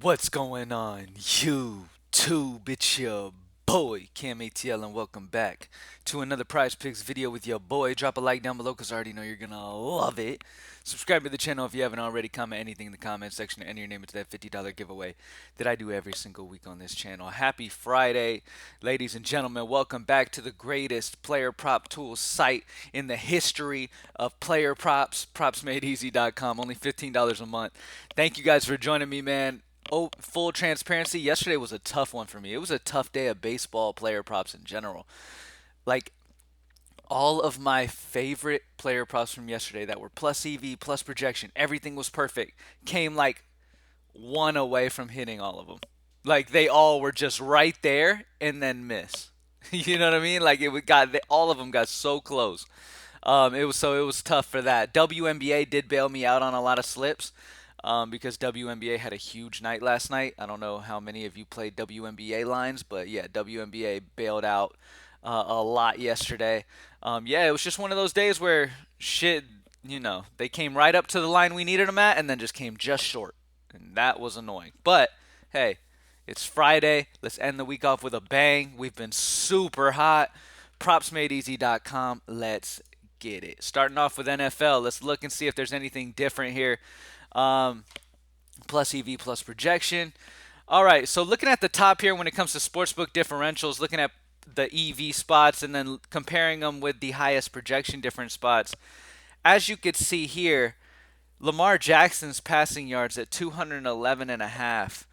What's going on, YouTube? It's your boy, Cam ATL, and welcome back to another Prize Picks video with your boy. Drop a like down below because I already know you're going to love it. Subscribe to the channel if you haven't already. Comment anything in the comment section and enter your name into that $50 giveaway that I do every single week on this channel. Happy Friday, ladies and gentlemen. Welcome back to the greatest player prop tool site in the history of player props, propsmadeeasy.com. Only $15 a month. Thank you guys for joining me, man. Oh, full transparency, yesterday was a tough one for me. It was a tough day of baseball player props in general. Like, all of my favorite player props from yesterday that were plus EV, plus projection, everything was perfect, came like one away from hitting all of them. Like, they all were just right there and then miss. You know what I mean? Like, all of them got so close. It was tough for that. WNBA did bail me out on a lot of slips because WNBA had a huge night last night. I don't know how many of you played WNBA lines, but yeah, WNBA bailed out a lot yesterday. Yeah, it was just one of those days where shit, they came right up to the line we needed them at and then just came just short. And that was annoying. But hey, it's Friday. Let's end the week off with a bang. We've been super hot. Propsmadeeasy.com. Let's get it. Starting off with NFL. Let's look and see if there's anything different here. Um, plus EV plus projection. All right, so looking at the top here when it comes to sportsbook differentials, looking at the EV spots and then comparing them with the highest projection difference spots. As you could see here, Lamar Jackson's passing yards at 211 and a half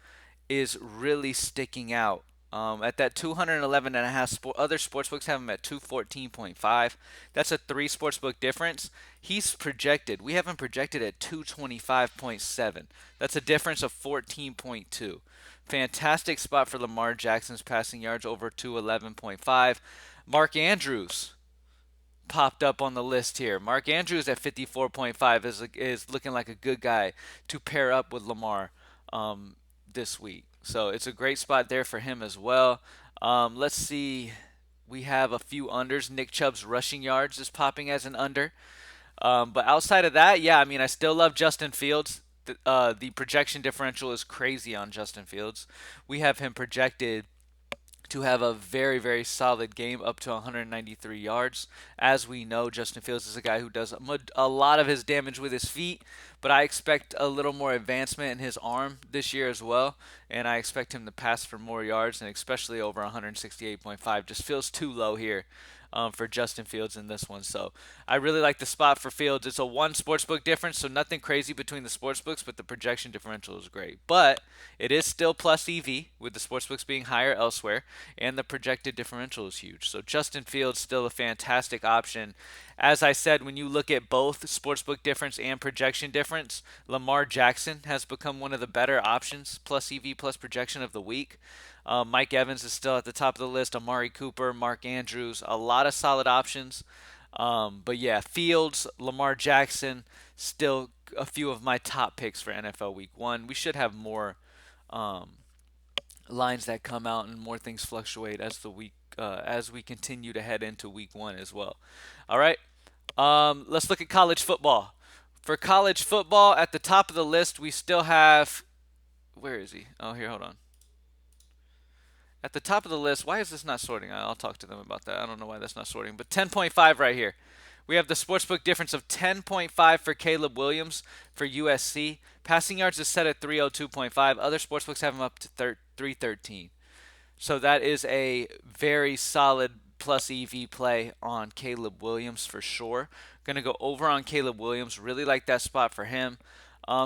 is really sticking out. At that 211 and a half, other sportsbooks have him at 214.5. That's a three sportsbook difference. He's projected. We have him projected at 225.7. That's a difference of 14.2. Fantastic spot for Lamar Jackson's passing yards over 211.5. Mark Andrews popped up on the list here. Mark Andrews at 54.5 is looking like a good guy to pair up with Lamar this week. So it's a great spot there for him as well. Let's see. We have a few unders. Nick Chubb's rushing yards is popping as an under. But outside of that, yeah, I mean, I still love Justin Fields. The projection differential is crazy on Justin Fields. We have him projected to have a very, very solid game up to 193 yards. As we know, Justin Fields is a guy who does a lot of his damage with his feet, but I expect a little more advancement in his arm this year as well, and I expect him to pass for more yards, and especially over 168.5. Just feels too low here for Justin Fields in this one. So I really like the spot for Fields. It's a one sportsbook difference, so nothing crazy between the sportsbooks, but the projection differential is great. But it is still plus EV with the sportsbooks being higher elsewhere, and the projected differential is huge. So Justin Fields still a fantastic option. As I said, when you look at both sportsbook difference and projection difference, Lamar Jackson has become one of the better options, plus EV plus projection of the week. Mike Evans is still at the top of the list. Amari Cooper, Mark Andrews, a lot of solid options. But yeah, Fields, Lamar Jackson, still a few of my top picks for NFL Week 1. We should have more um, lines that come out and more things fluctuate as we continue to head into Week 1 as well. All right, let's look at college football. For college football, at the top of the list, we still have. Where is he? Oh, here, hold on. At the top of the list, why is this not sorting? I'll talk to them about that. I don't know why that's not sorting, but 10.5 right here. We have the sportsbook difference of 10.5 for Caleb Williams for USC. Passing yards is set at 302.5. Other sportsbooks have him up to 313. So that is a very solid plus EV play on Caleb Williams for sure. Going to go over on Caleb Williams. Really like that spot for him.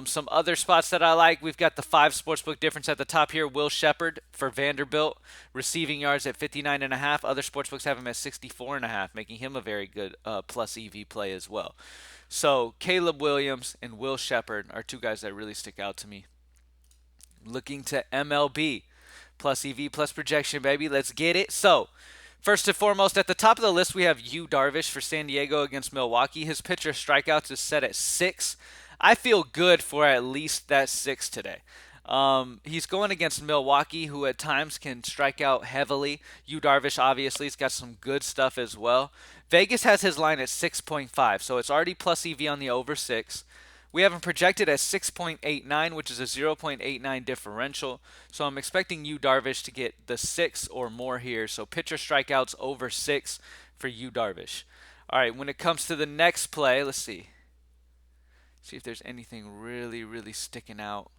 Some other spots that I like, we've got the five sportsbook difference at the top here. Will Shepard for Vanderbilt, receiving yards at 59.5. Other sportsbooks have him at 64.5, making him a very good plus EV play as well. So Caleb Williams and Will Shepard are two guys that really stick out to me. Looking to MLB, plus EV plus projection, baby. Let's get it. So first and foremost, at the top of the list, we have Yu Darvish for San Diego against Milwaukee. His pitcher strikeouts is set at 6. I feel good for at least that 6 today. He's going against Milwaukee, who at times can strike out heavily. Yu Darvish, obviously, has got some good stuff as well. Vegas has his line at 6.5, so it's already plus EV on the over 6. We have him projected at 6.89, which is a 0.89 differential. So I'm expecting Yu Darvish to get the 6 or more here. So pitcher strikeouts over 6 for Yu Darvish. All right, when it comes to the next play, let's see. See if there's anything really, really sticking out.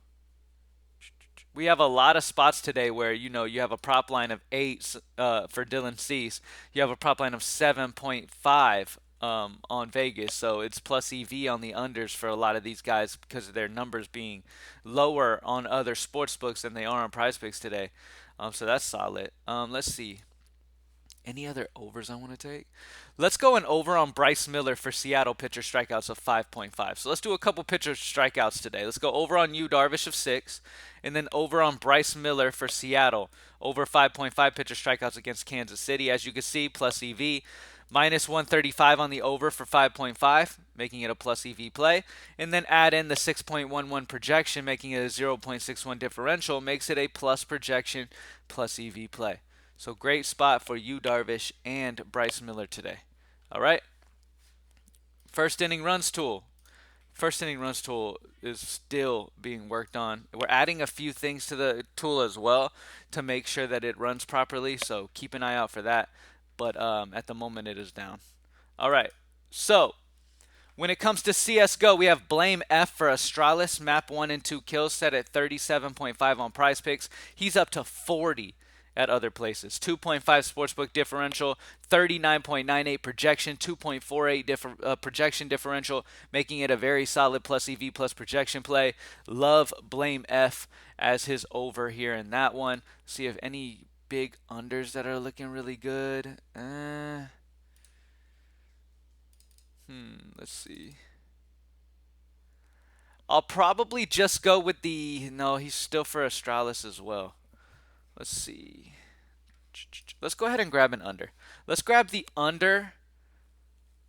We have a lot of spots today where you have a prop line of 8 for Dylan Cease. You have a prop line of 7.5 on Vegas, so it's plus EV on the unders for a lot of these guys because of their numbers being lower on other sports books than they are on Prizepicks today. So that's solid. Let's see. Any other overs I want to take? Let's go an over on Bryce Miller for Seattle pitcher strikeouts of 5.5. So let's do a couple pitcher strikeouts today. Let's go over on Yu Darvish of 6, and then over on Bryce Miller for Seattle, over 5.5 pitcher strikeouts against Kansas City. As you can see, plus EV. Minus 135 on the over for 5.5, making it a plus EV play. And then add in the 6.11 projection, making it a 0.61 differential, makes it a plus projection, plus EV play. So great spot for Yu Darvish and Bryce Miller today. All right. First inning runs tool. First inning runs tool is still being worked on. We're adding a few things to the tool as well to make sure that it runs properly. So keep an eye out for that. But at the moment it is down. All right. So when it comes to CSGO, we have Blame F for Astralis. Map 1 and 2 kills set at 37.5 on Prizepicks. He's up to 40 at other places. 2.5 sportsbook differential, 39.98 projection, 2.48 projection differential, making it a very solid plus EV plus projection play. Love Blame F as his over here in that one. See if any big unders that are looking really good. Let's see. I'll probably just go with the... No, he's still for Astralis as well. Let's see. Let's go ahead and grab an under. Let's grab the under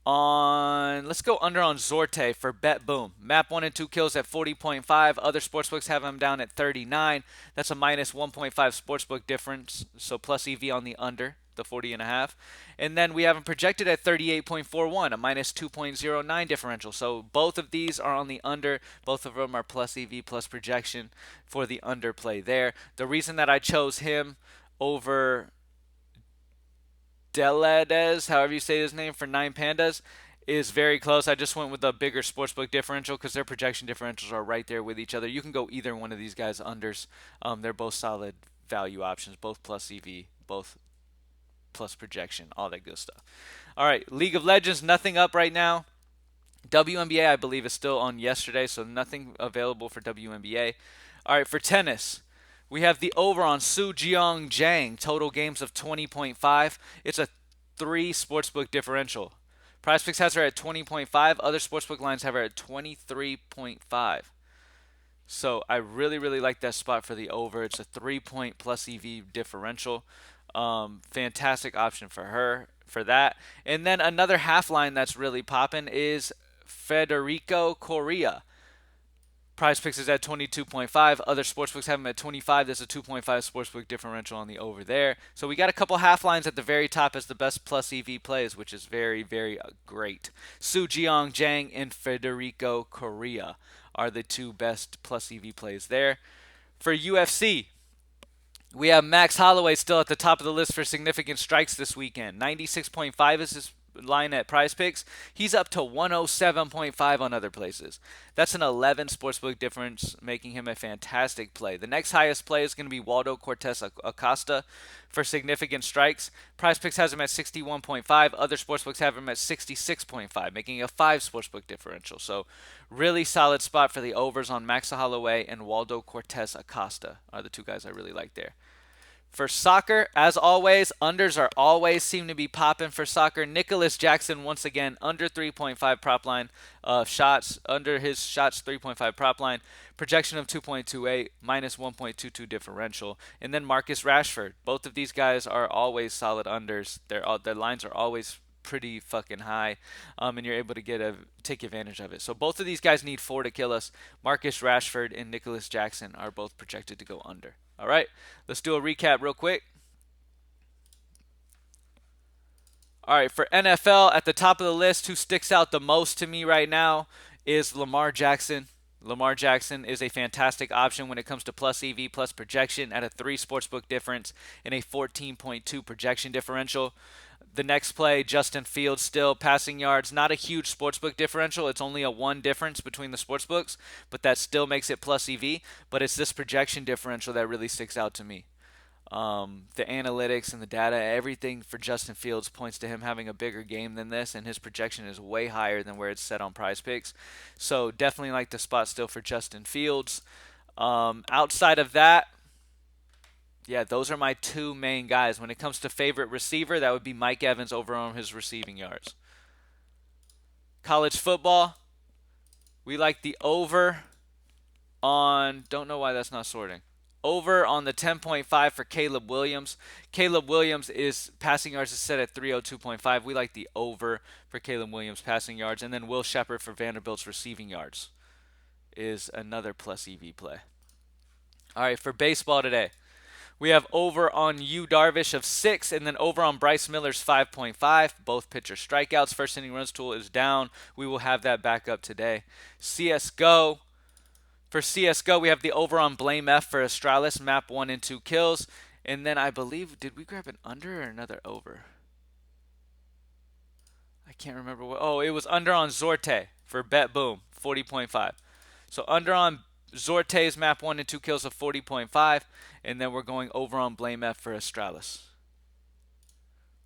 on... Let's go under on Zorte for Bet Boom. Map 1 and 2 kills at 40.5. Other sportsbooks have him down at 39. That's a minus 1.5 sportsbook difference. So plus EV on the under, the 40.5. And then we have him projected at 38.41, a minus 2.09 differential. So both of these are on the under. Both of them are plus EV plus projection for the under play there. The reason that I chose him over Delades, however you say his name, for 9 Pandas is very close. I just went with a bigger sportsbook differential because their projection differentials are right there with each other. You can go either one of these guys unders. They're both solid value options, both plus EV, both plus projection, all that good stuff. All right, League of Legends, nothing up right now. WNBA, I believe, is still on yesterday, so nothing available for WNBA. All right, for tennis, we have the over on Su Jeong Jang, total games of 20.5. It's a 3 sportsbook differential. Prizepicks has her at 20.5. Other sportsbook lines have her at 23.5. So I really, really like that spot for the over. It's a 3-point plus EV differential. Fantastic option for her for that. And then another half line that's really popping is Federico Correa. Prizepicks is at 22.5. Other sportsbooks have him at 25. There's a 2.5 sportsbook differential on the over there. So we got a couple half lines at the very top as the best plus EV plays, which is very, very great. Su Jeong Jang and Federico Correa are the 2 best plus EV plays there. For UFC, we have Max Holloway still at the top of the list for significant strikes this weekend. 96.5 is his line at Prizepicks. He's up to 107.5 on other places. That's an 11 sportsbook difference, making him a fantastic play. The next highest play is going to be Waldo Cortez Acosta for significant strikes. Prizepicks has him at 61.5. Other sportsbooks have him at 66.5, making a 5 sportsbook differential. So really solid spot for the overs on Max Holloway and Waldo Cortez Acosta are the 2 guys I really like there. For soccer, as always, unders are always seem to be popping for soccer. Nicholas Jackson, once again, under 3.5 prop line of shots, under his shots 3.5 prop line. Projection of 2.28, minus 1.22 differential. And then Marcus Rashford. Both of these guys are always solid unders. Their lines are always pretty fucking high, and you're able to take advantage of it. So both of these guys need 4 to kill us. Marcus Rashford and Nicholas Jackson are both projected to go under. All right, let's do a recap real quick. All right, for NFL, at the top of the list, who sticks out the most to me right now is Lamar Jackson. Lamar Jackson is a fantastic option when it comes to plus EV plus projection at a 3 sportsbook difference and a 14.2 projection differential. The next play, Justin Fields, still passing yards, not a huge sportsbook differential. It's only a 1 difference between the sportsbooks, but that still makes it plus EV. But it's this projection differential that really sticks out to me. The analytics and the data, everything for Justin Fields points to him having a bigger game than this, and his projection is way higher than where it's set on Prizepicks. So definitely like the spot still for Justin Fields. Outside of that, yeah, those are my two main guys. When it comes to favorite receiver, that would be Mike Evans over on his receiving yards. College football, we like the over on, don't know why that's not sorting. Over on the 10.5 for Caleb Williams. Caleb Williams is passing yards is set at 302.5. We like the over for Caleb Williams passing yards. And then Will Shepard for Vanderbilt's receiving yards is another plus EV play. All right, for baseball today, we have over on Yu Darvish of 6 and then over on Bryce Miller's 5.5. Both pitcher strikeouts. First inning runs tool is down. We will have that back up today. CSGO. For CSGO, we have the over on Blame F for Astralis, map 1 and 2 kills. And then I believe, did we grab an under or another over? I can't remember what. Oh, it was under on Zorte for Bet Boom, 40.5. So under on Zorte's map 1 and 2 kills of 40.5. And then we're going over on Blame F for Astralis.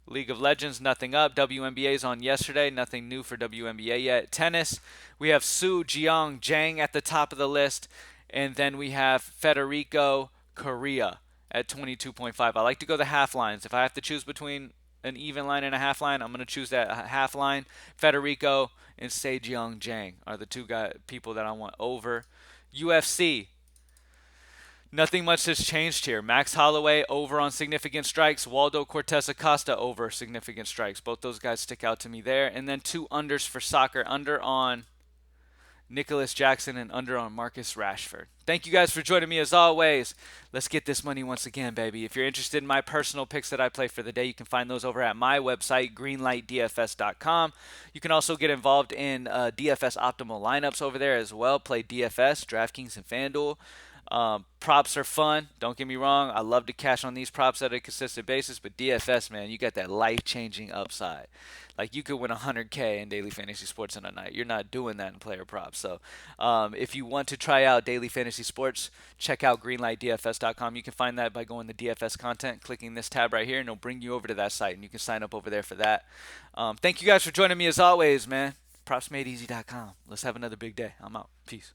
League of Legends, nothing up. WNBA's on yesterday. Nothing new for WNBA yet. Tennis, we have Su Jiang Zhang at the top of the list. And then we have Federico Correa at 22.5. I like to go the half lines. If I have to choose between an even line and a half line, I'm going to choose that half line. Federico and Sejong Zhang are the two people that I want over. UFC, nothing much has changed here. Max Holloway over on significant strikes. Waldo Cortez Acosta over significant strikes. Both those guys stick out to me there. And then two unders for soccer. Under on Nicholas Jackson and under on Marcus Rashford. Thank you guys for joining me as always. Let's get this money once again, baby. If you're interested in my personal picks that I play for the day, you can find those over at my website, greenlightdfs.com. You can also get involved in DFS optimal lineups over there as well. Play DFS, DraftKings, and FanDuel. Props are fun. Don't get me wrong. I love to cash on these props at a consistent basis, but DFS, man, you got that life-changing upside. Like you could win 100K in daily fantasy sports in a night. You're not doing that in player props. So if you want to try out daily fantasy sports, check out greenlightdfs.com. You can find that by going to DFS content, clicking this tab right here, and it'll bring you over to that site, and you can sign up over there for that. Thank you guys for joining me as always, man. PropsMadeEasy.com. Let's have another big day. I'm out. Peace.